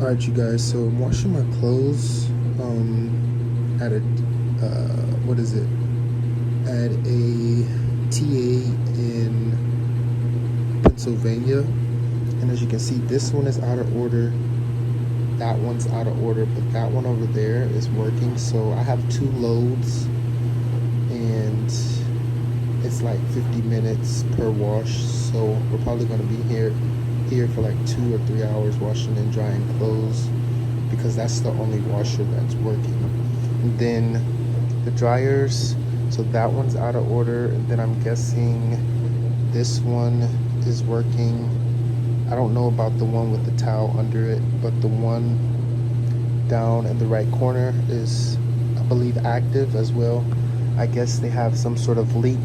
Alright, you guys, so I'm washing my clothes at a what is it, at a TA in Pennsylvania. And as you can see, this one is out of order, that one's out of order, but that one over there is working. So I have 2 loads and it's like 50 minutes per wash, so we're probably going to be here for like 2 or 3 hours washing and drying clothes, because that's the only washer that's working. And then the dryers, so that one's out of order, and then I'm guessing this one is working. I don't know about the one with the towel under it, but the one down in the right corner is, I believe, active as well. I guess they have some sort of leak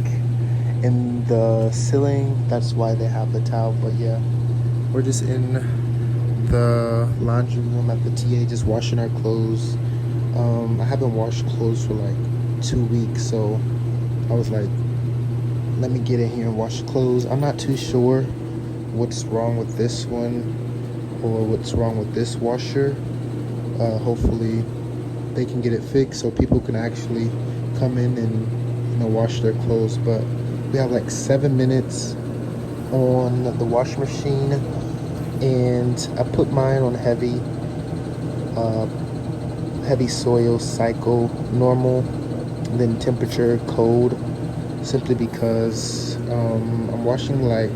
in the ceiling, that's why they have the towel. But yeah, we're just in the laundry room at the TA just washing our clothes. I haven't washed clothes for like 2 weeks, so I was like, let me get in here and wash clothes. I'm not too sure what's wrong with this one or what's wrong with this washer. Hopefully they can get it fixed so people can actually come in and, you know, wash their clothes. But we have like 7 minutes on the washing machine, and I put mine on heavy soil cycle normal, and then temperature cold, simply because I'm washing like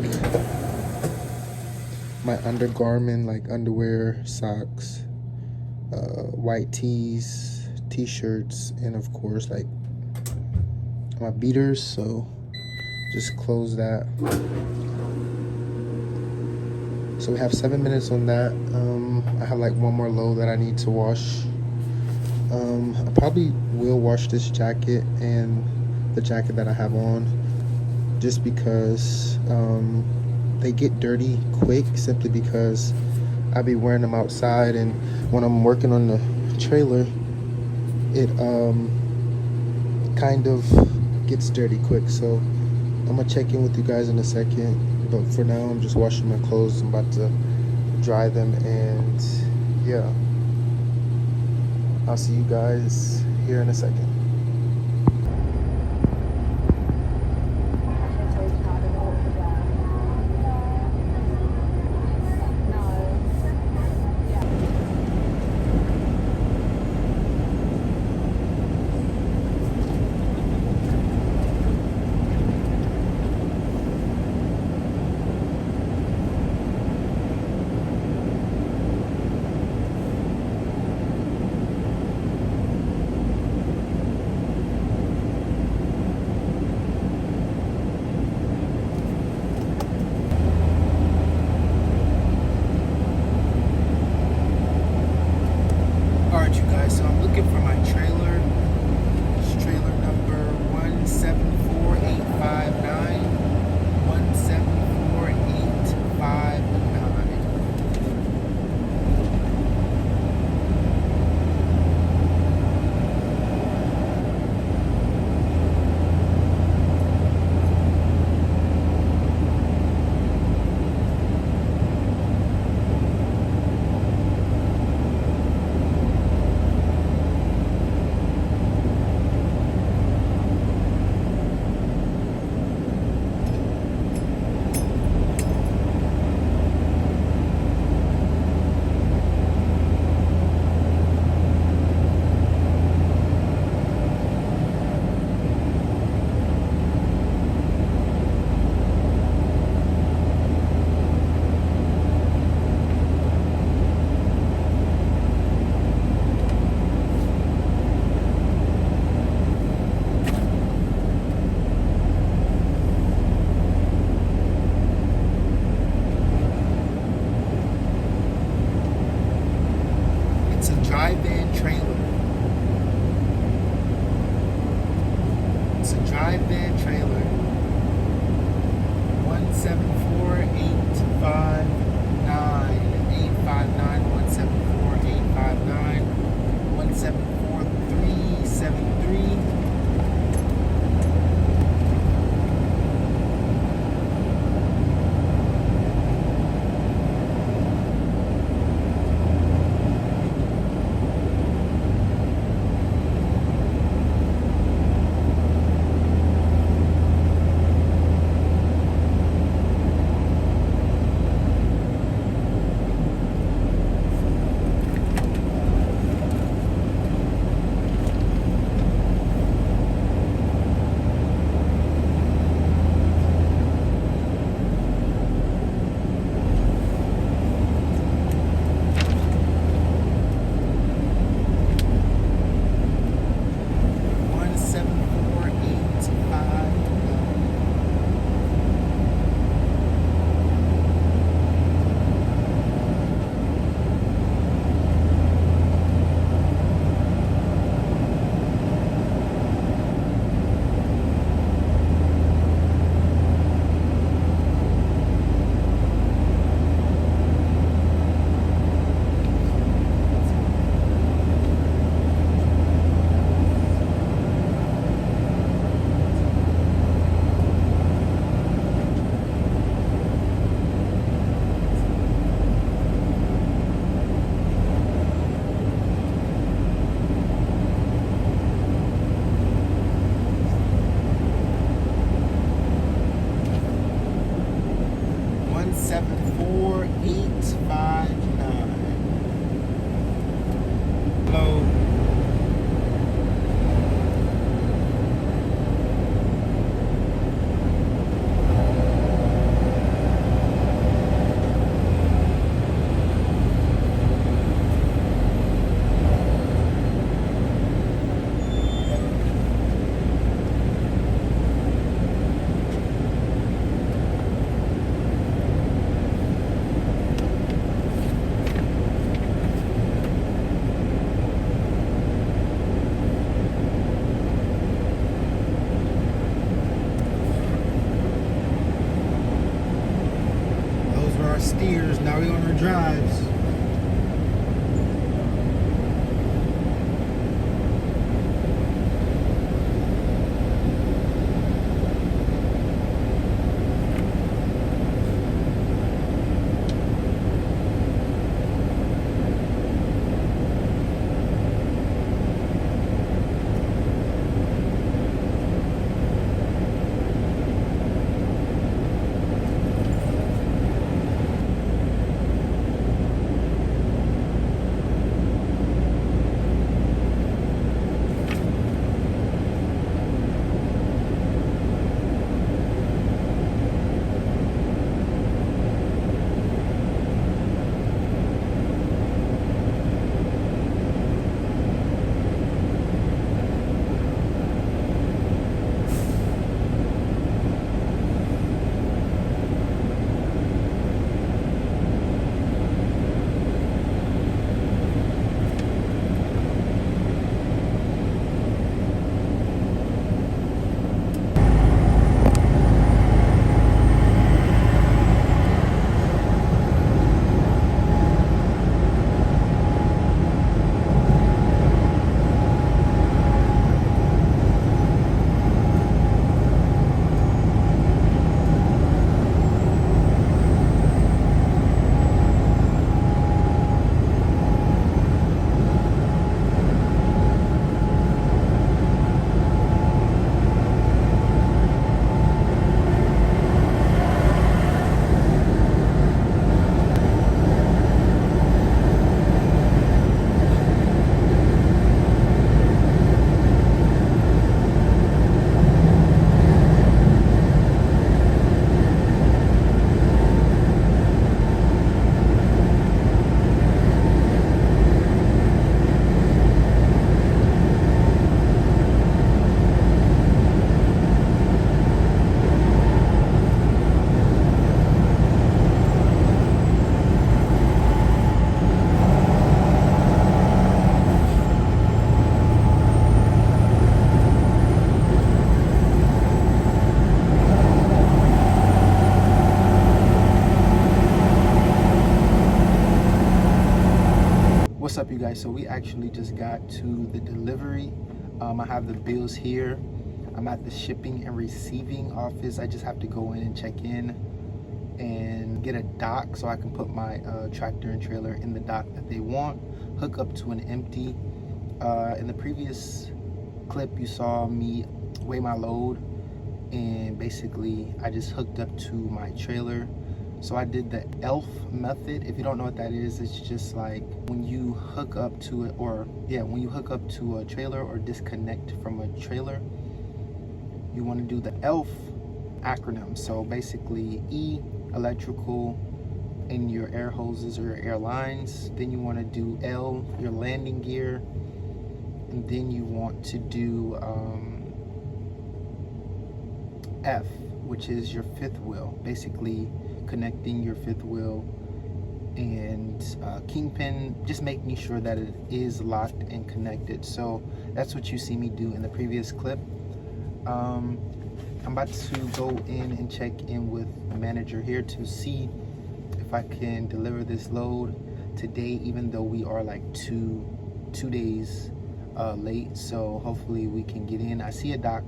my undergarment, like underwear, socks, white tees, t-shirts, and of course like my beaters. So just close that. So we have 7 minutes on that. I have like one more load that I need to wash. I probably will wash this jacket and the jacket that I have on, just because they get dirty quick, simply because I be wearing them outside, and when I'm working on the trailer, it kind of gets dirty quick. So I'm gonna check in with you guys in a second, but for now I'm just washing my clothes. I'm about to dry them, and yeah, I'll see you guys here in a second. Alright, you guys, so I'm looking for my trailer. It's trailer number 174859. 174859. It's a drive-in trailer. It's a drive-in trailer. 174859. 859. 174859. 174373. so we actually just got to the delivery. I have the bills here. I'm at the shipping and receiving office. I just have to go in and check in and get a dock so I can put my tractor and trailer in the dock that they want, hook up to an empty. In the previous clip, you saw me weigh my load, and basically I just hooked up to my trailer. So I did the ELF method. If you don't know what that is, it's just like when you hook up to it, or yeah, when you hook up to a trailer or disconnect from a trailer, you want to do the ELF acronym. So basically E, electrical in your air hoses or your air lines. Then you want to do L, your landing gear. And then you want to do F, which is your fifth wheel. Basically connecting your fifth wheel and kingpin, just making sure that it is locked and connected. So that's what you see me do in the previous clip. I'm about to go in and check in with the manager here to see if I can deliver this load today, even though we are like two days late. So hopefully we can get in. I see a dock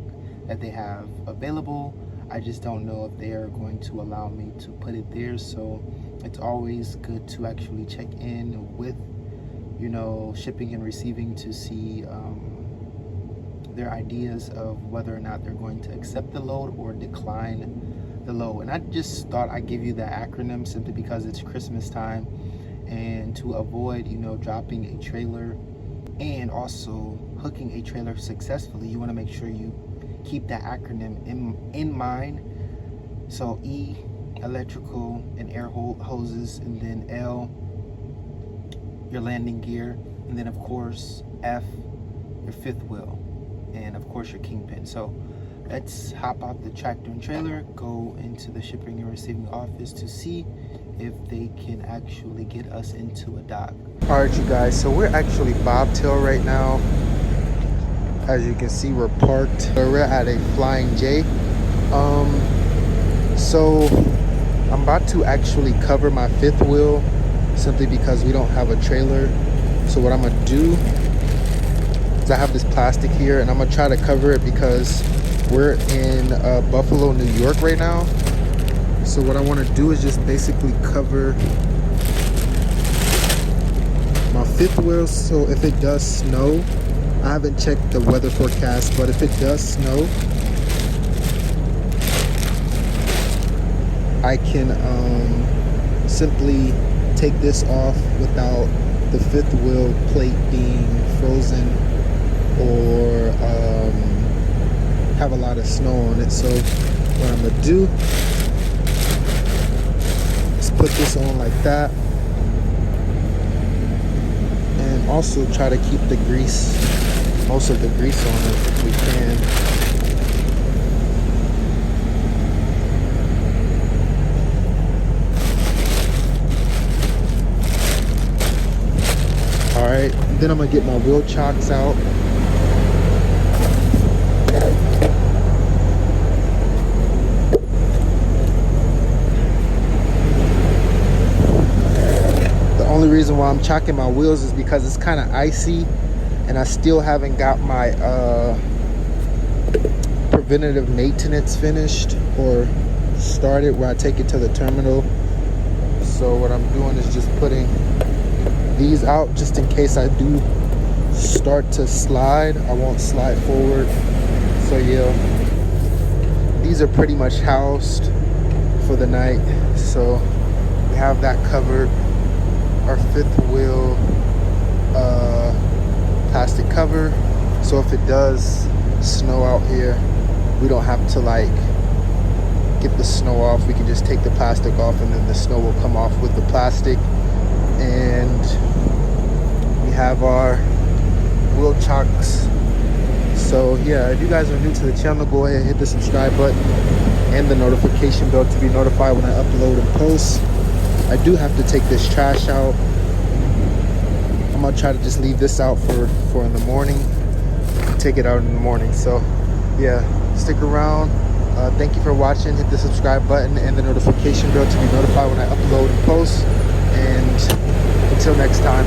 that they have available. I just don't know if they are going to allow me to put it there. So it's always good to actually check in with, you know, shipping and receiving to see their ideas of whether or not they're going to accept the load or decline the load. And I just thought I'd give you the acronym simply because it's Christmas time, and to avoid, you know, dropping a trailer and also hooking a trailer successfully, you want to make sure you keep that acronym in mind. So E, electrical and air hoses, and then L, your landing gear, and then of course F, your fifth wheel, and of course your kingpin. So let's hop out the tractor and trailer, go into the shipping and receiving office to see if they can actually get us into a dock. All right, you guys, so we're actually Bobtail right now. As you can see, we're parked. We're at a Flying J. So I'm about to actually cover my fifth wheel simply because we don't have a trailer. So what I'm gonna do is I have this plastic here, and I'm gonna try to cover it because we're in Buffalo, New York right now. So what I want to do is just basically cover my fifth wheel. So if it does snow, I haven't checked the weather forecast, but if it does snow, I can simply take this off without the fifth wheel plate being frozen or have a lot of snow on it. So what I'm gonna do is put this on like that, and also try to keep the grease, most of the grease on it if we can. Alright, then I'm gonna get my wheel chocks out. The only reason why I'm chocking my wheels is because it's kind of icy, and I still haven't got my preventative maintenance finished or started, where I take it to the terminal. So what I'm doing is just putting these out just in case I do start to slide, I won't slide forward. So yeah, these are pretty much housed for the night. So we have that covered. Our fifth wheel plastic cover, so if it does snow out here, we don't have to like get the snow off. We can just take the plastic off, and then the snow will come off with the plastic. And we have our wheel chocks. So yeah, if you guys are new to the channel, go ahead and hit the subscribe button and the notification bell to be notified when I upload and post. I do have to take this trash out. I'm gonna try to just leave this out for in the morning, take it out in the morning. So yeah, stick around. Thank you for watching. Hit the subscribe button and the notification bell to be notified when I upload and post. And until next time.